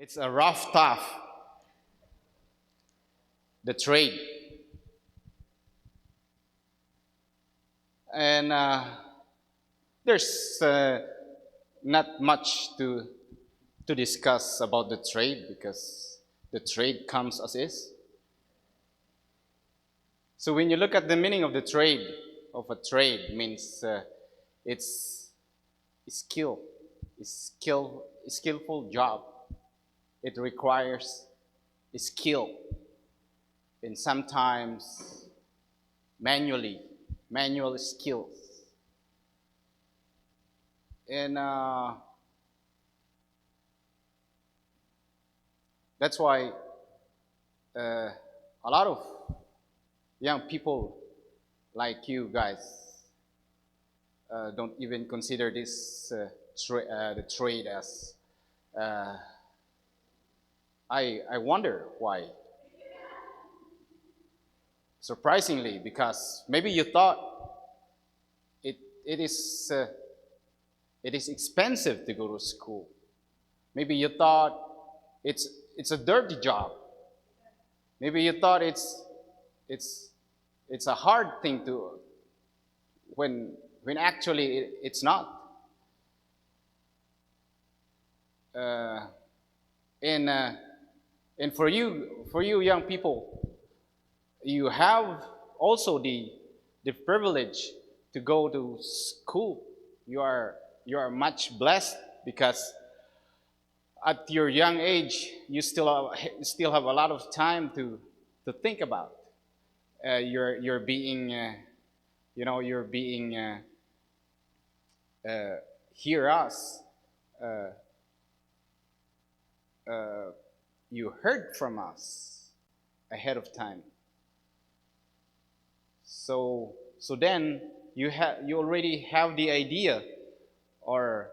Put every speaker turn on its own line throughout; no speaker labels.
It's a rough, tough, the trade. And there's not much to discuss about the trade because the trade comes as is. So when you look at the meaning of the trade, of a trade means it's skill, skillful job. It requires skill and sometimes manually, manual skills. And that's why a lot of young people like you guys don't even consider this the trade as. Uh, I wonder why. Surprisingly, because maybe you thought it it is uh, it is expensive to go to school. Maybe you thought it's it's a dirty job. Maybe you thought it's it's a hard thing to when actually it's not. Uh, and uh, and for you young people, you have also the privilege to go to school. You are much blessed because at your young age you still have a lot of time to think about. You're being you're being uh, hear us. Uh, uh, you heard from us ahead of time. So then you already have the idea or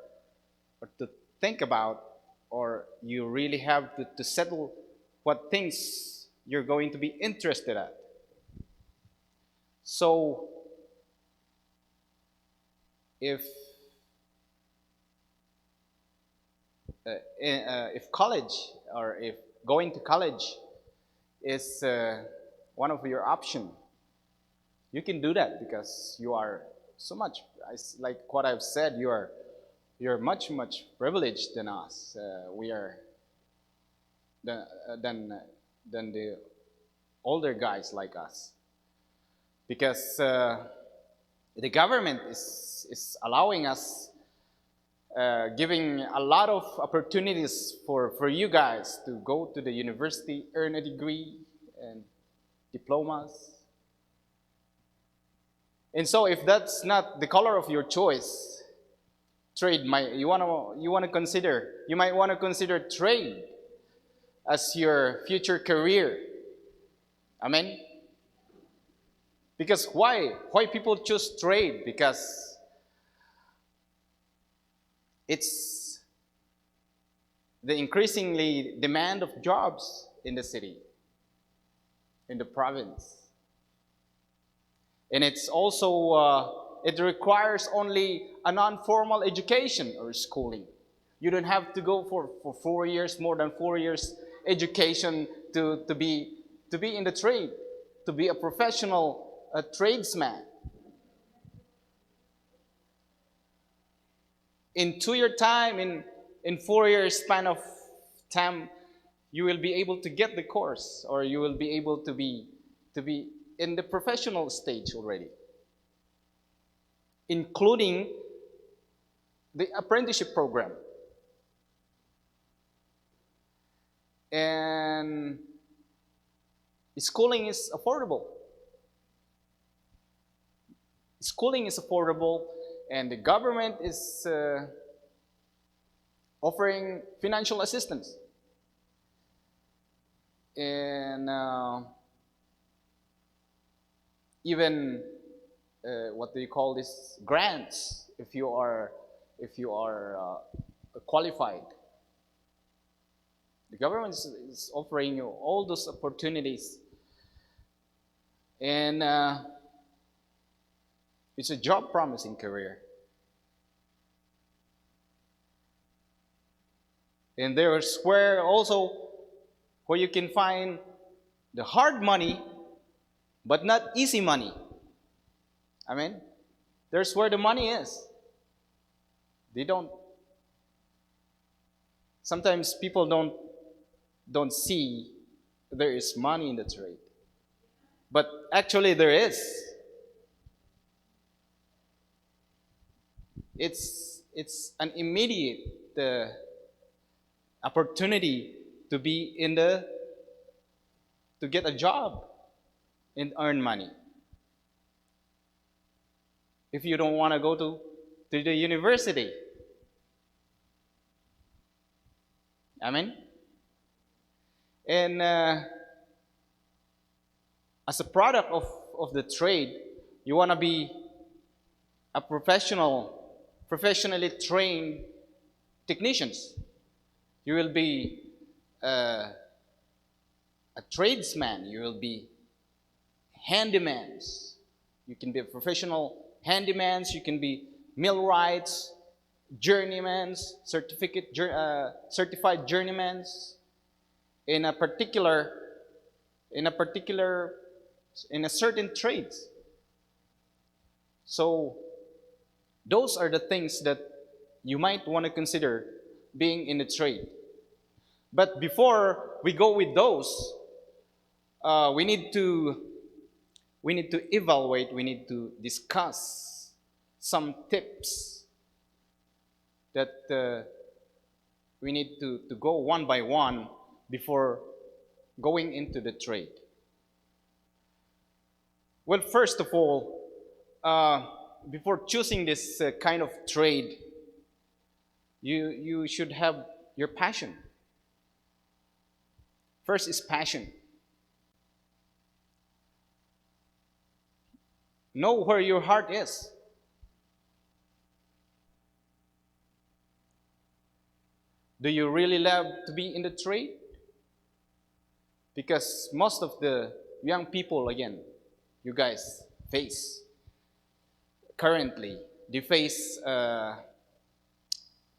to think about, or you really have to settle what things you're going to be interested at. So if if college or if going to college is one of your option, you can do that because you are so much like what I've said. You're much privileged than us. We are than than the older guys like us because the government is allowing us, giving a lot of opportunities for you guys to go to the university, earn a degree and diplomas. And so if that's not the color of your choice, trade might you want to consider, you might want to consider trade as your future career. Amen. Because why people choose trade? Because it's the increasingly demand of jobs in the city, in the province. And it's also it requires only a non-formal education or schooling. You don't have to go for 4 years, more than 4 years education to be in the trade, to be a professional tradesman. In 2 year time, in 4 years span of time, you will be able to get the course, or you will be able to be in the professional stage already, including the apprenticeship program. And schooling is affordable. Schooling is affordable, and the government is offering financial assistance. And even what do you call this, grants, if you are qualified. The government is offering you all those opportunities, and it's a job promising career. And there's where also where you can find the hard money, but not easy money. I mean, there's where the money is. They don't. Sometimes people don't see there is money in the trade, but actually there is. It's an immediate opportunity to be in the to get a job and earn money. If you don't want to go to the university, I mean, and as a product of the trade, you want to be a professionally trained technicians. You will be a tradesman. You will be handymans. You can be a professional handymans. You can be millwrights, journeymans, certified journeymans in a particular in a certain trades. So those are the things that you might want to consider being in the trade. But before we go with those, we need to evaluate. We need to discuss some tips that we need to go one by one before going into the trade. Well, first of all, before choosing this kind of trade, you should have your passion. First is passion. Know where your heart is. Do you really love to be in the trade? Because most of the young people, again, you guys face currently, they face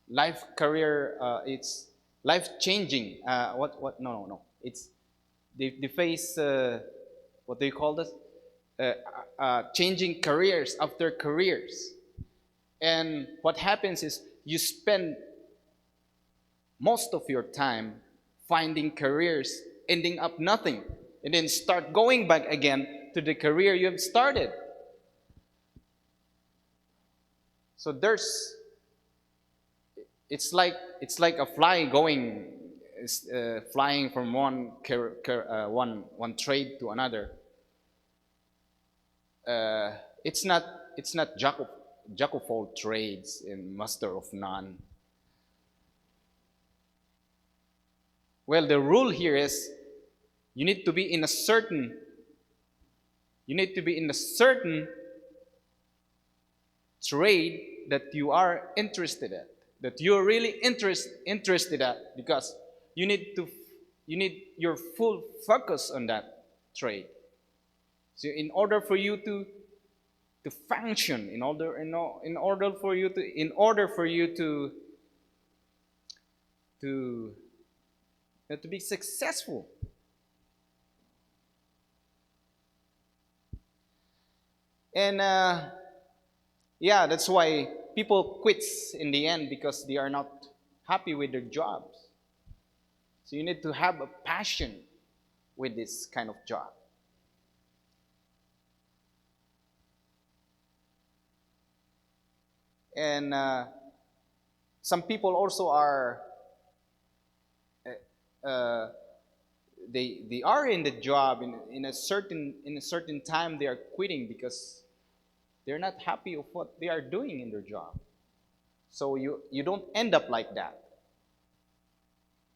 life career. It's life changing. What? No. It's they face what do you call this? Changing careers after careers, and what happens is you spend most of your time finding careers ending up nothing, and then start going back again to the career you have started. So it's like a fly going, flying from one trade to another. It's not jack of all trades and master of none. Well, the rule here is you need to be in a certain trade that you are interested at, that you're really interested at, because you need your full focus on that trade. So in order for you to function, in order for you to be successful. And yeah, that's why people quits in the end, because they are not happy with their jobs. So you need to have a passion with this kind of job. And some people also are they are in the job in a certain time they are quitting because they're not happy with what they are doing in their job. So you don't end up like that.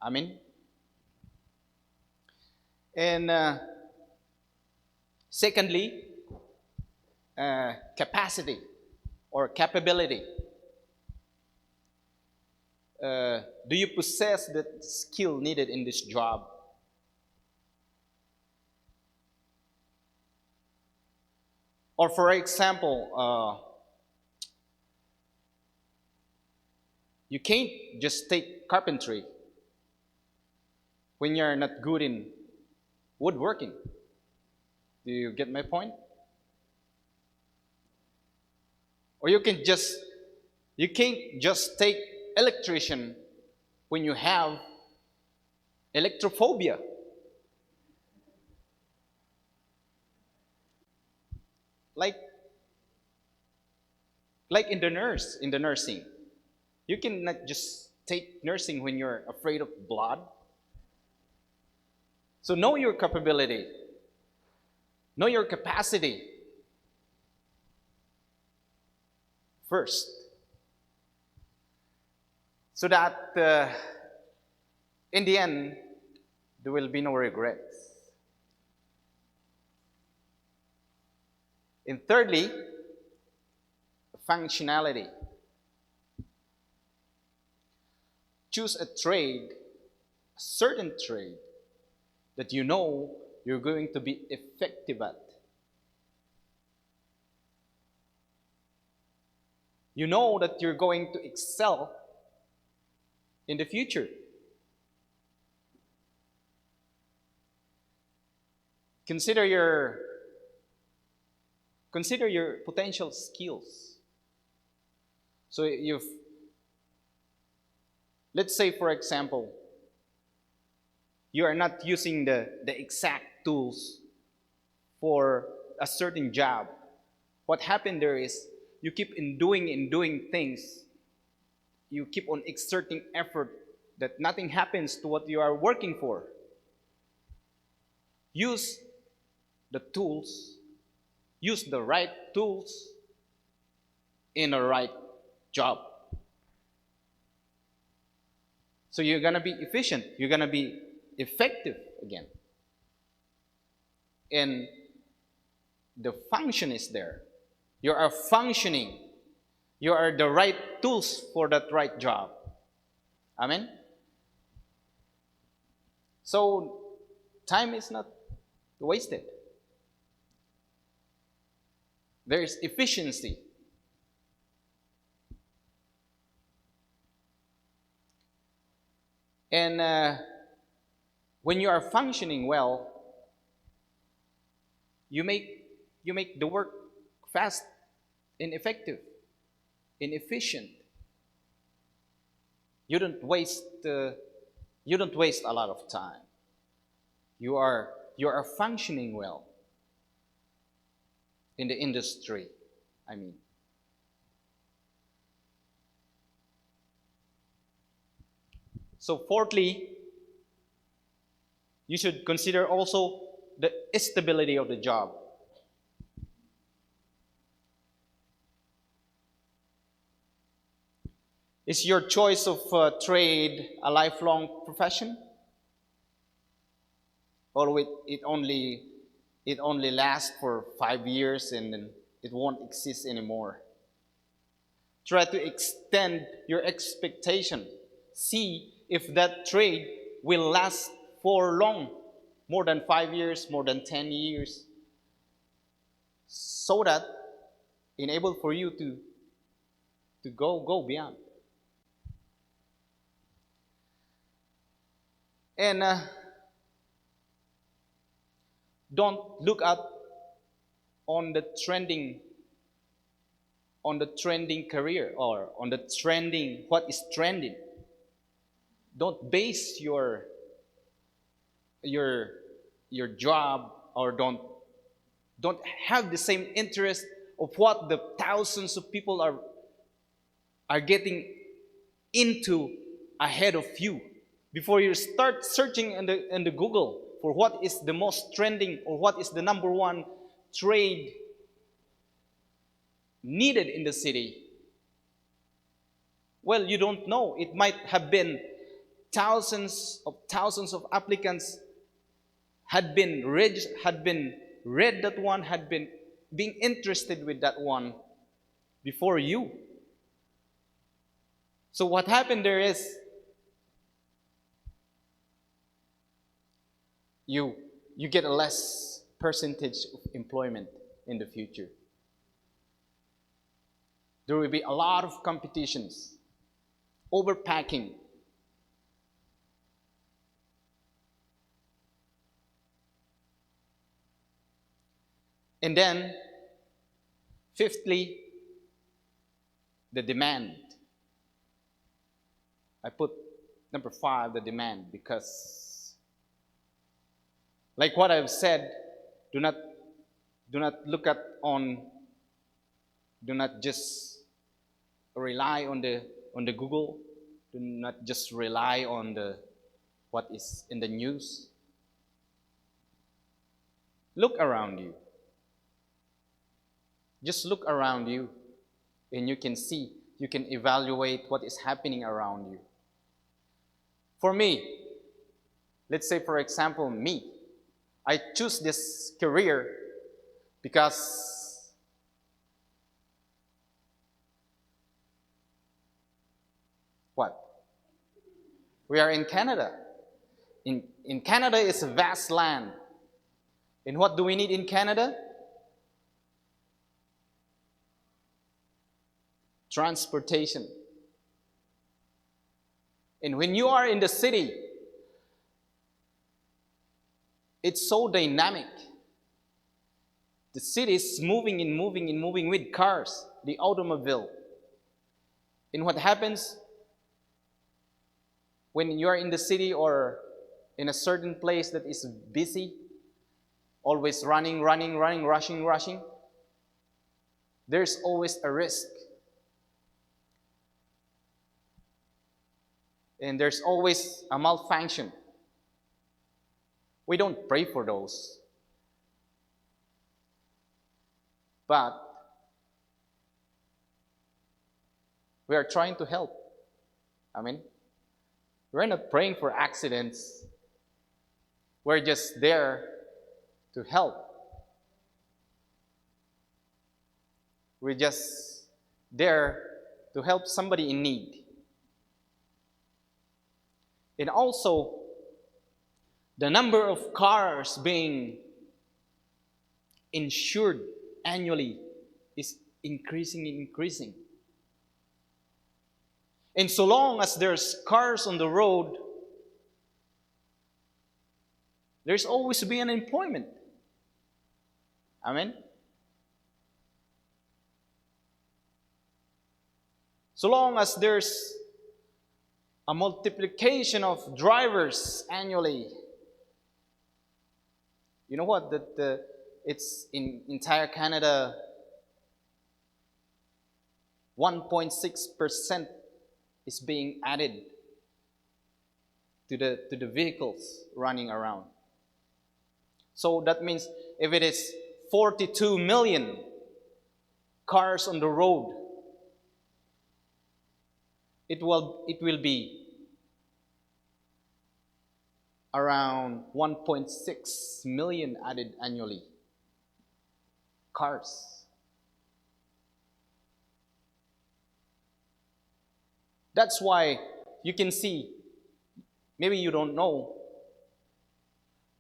I mean, and secondly, capacity or capability. Do you possess the skill needed in this job? Or for example, you can't just take carpentry when you're not good in woodworking. Do you get my point? Or you can't just take electrician when you have electrophobia. Like in the nursing. You cannot just take nursing when you're afraid of blood. So know your capability. Know your capacity first. So that in the end, there will be no regrets. And thirdly, functionality. Choose a trade, a certain trade, that you know you're going to be effective at. You know that you're going to excel in the future. Consider your potential skills. So let's say, for example, you are not using the exact tools for a certain job. What happened there is you keep doing things. You keep on exerting effort that nothing happens to what you are working for. Use the tools, use the right tools in a right job. So you're going to be efficient. You're going to be effective again. And the function is there. You are functioning. You are the right tools for that right job. Amen? So time is not wasted. There is efficiency. And when you are functioning well, you make the work fast and effective and efficient. You don't waste a lot of time. You are functioning well in the industry. I mean, so fourthly, you should consider also the stability of the job. Is your choice of trade a lifelong profession? Or it only lasts for 5 years and then it won't exist anymore? Try to extend your expectation. See if that trade will last for long, more than 5 years, more than 10 years, so that enable for you to go beyond. And don't look at on the trending career or on the trending what is trending. Don't base your job, or don't have the same interest of what the thousands of people are getting into ahead of you. Before you start searching in the Google for what is the most trending or what is the number one trade needed in the city, well, you don't know. It might have been thousands of applicants had been read that one, had been being interested with that one before you. So what happened there is you get a less percentage of employment in the future. There will be a lot of competitions, overpacking. And then, fifthly, the demand. I put number 5, the demand, because like what I've said, do not look at on, do not just rely on the Google, do not just rely on the what is in the news. Look around you. Just look around you, and you can see, you can evaluate what is happening around you. For me, let's say for example me, I choose this career because what? We are in Canada. In Canada, it's a vast land. And what do we need in Canada? Transportation. And when you are in the city, it's so dynamic. The city is moving and moving and moving with cars, the automobile. And what happens when you are in the city or in a certain place that is busy, always running, rushing, there's always a risk. And there's always a malfunction. We don't pray for those. But we are trying to help. Amen. We're not praying for accidents. We're just there to help. We're just there to help somebody in need. And also, the number of cars being insured annually is increasing. And so long as there's cars on the road, there's always be unemployment. Amen? So long as there's a multiplication of drivers annually, you know what? It's in entire Canada, 1.6% is being added to the vehicles running around. So that means if it is 42 million cars on the road, it will be around 1.6 million added annually. Cars. That's why you can see, maybe you don't know,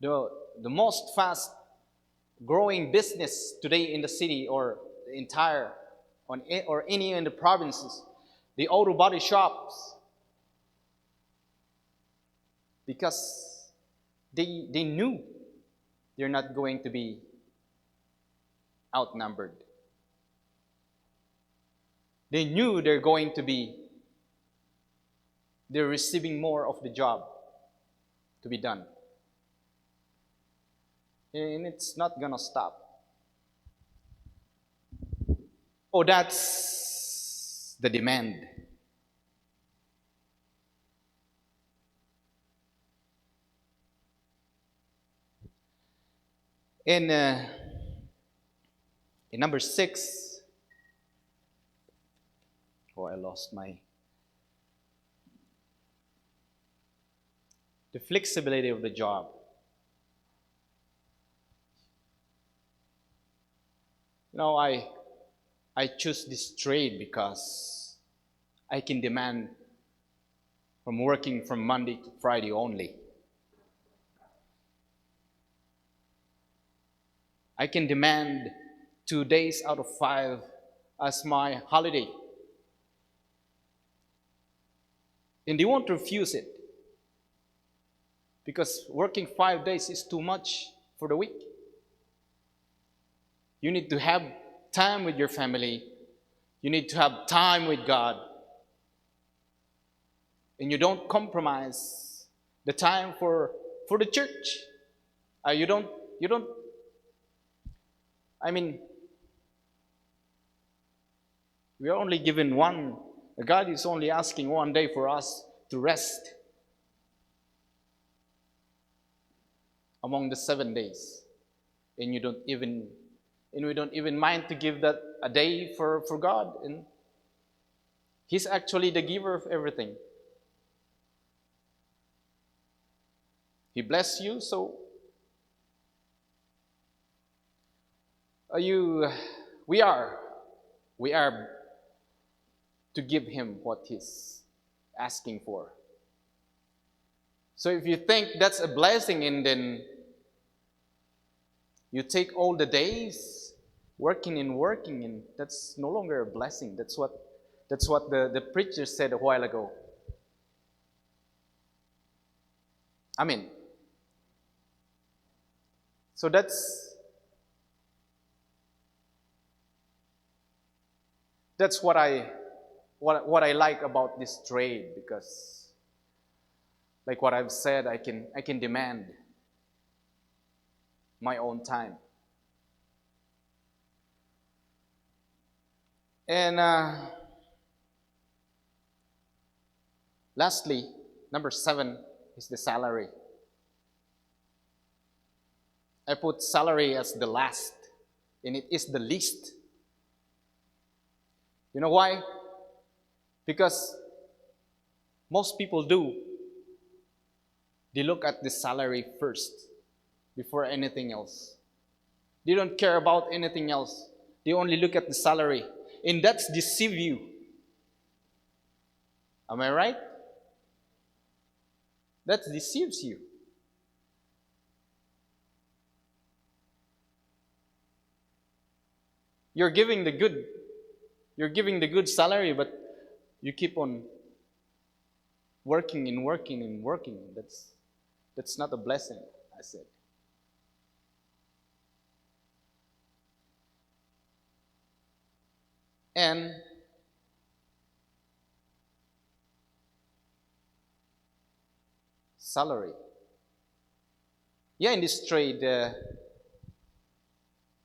the most fast growing business today in the city or the entire or any in the provinces, the auto body shops, because they knew they're not going to be outnumbered. They knew they're receiving more of the job to be done. And it's not gonna stop. Oh, that's the demand. In number 6, I lost the flexibility of the job. You know, I choose this trade because I can demand from working from Monday to Friday only. I can demand 2 days out of 5 as my holiday. And they won't refuse it, because working 5 days is too much for the week. You need to have time with your family. You need to have time with God. And you don't compromise the time for the church. You don't, I mean, we are only given one. God is only asking one day for us to rest among the 7 days. And we don't even mind to give that a day for God. And He's actually the giver of everything. He bless you, so we are to give Him what He's asking for. So if you think that's a blessing, and then you take all the days working, and that's no longer a blessing. That's what the preacher said a while ago. Amen. So that's what I like about this trade, because like what I've said, I can demand my own time. And lastly, number 7 is the salary. I put salary as the last, and it is the least. You know why? Because most people they look at the salary first before anything else. They don't care about anything else. They only look at the salary. And that's deceive you. Am I right? That deceives you. You're giving the good salary, but you keep on working and working and working. That's not a blessing, I said. And salary. Yeah, in this trade,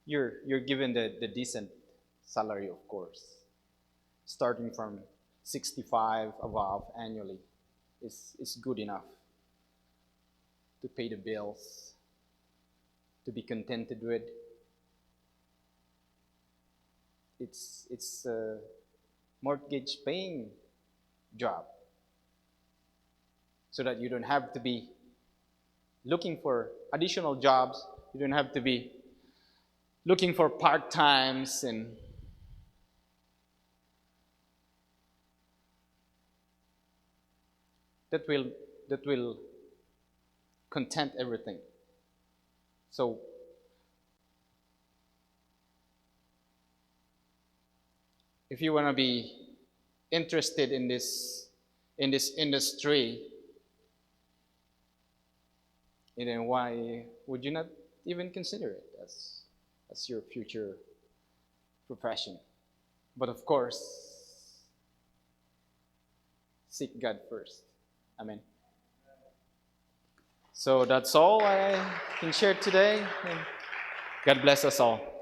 you're given the decent salary, of course, starting from 65 above annually is good enough to pay the bills, to be contented with. It's a mortgage paying job, so that you don't have to be looking for additional jobs. You don't have to be looking for part-times, and that will content everything. So if you want to be interested in this industry, then why would you not even consider it as your future profession? But of course, seek God first. Amen. So that's all I can share today. God bless us all.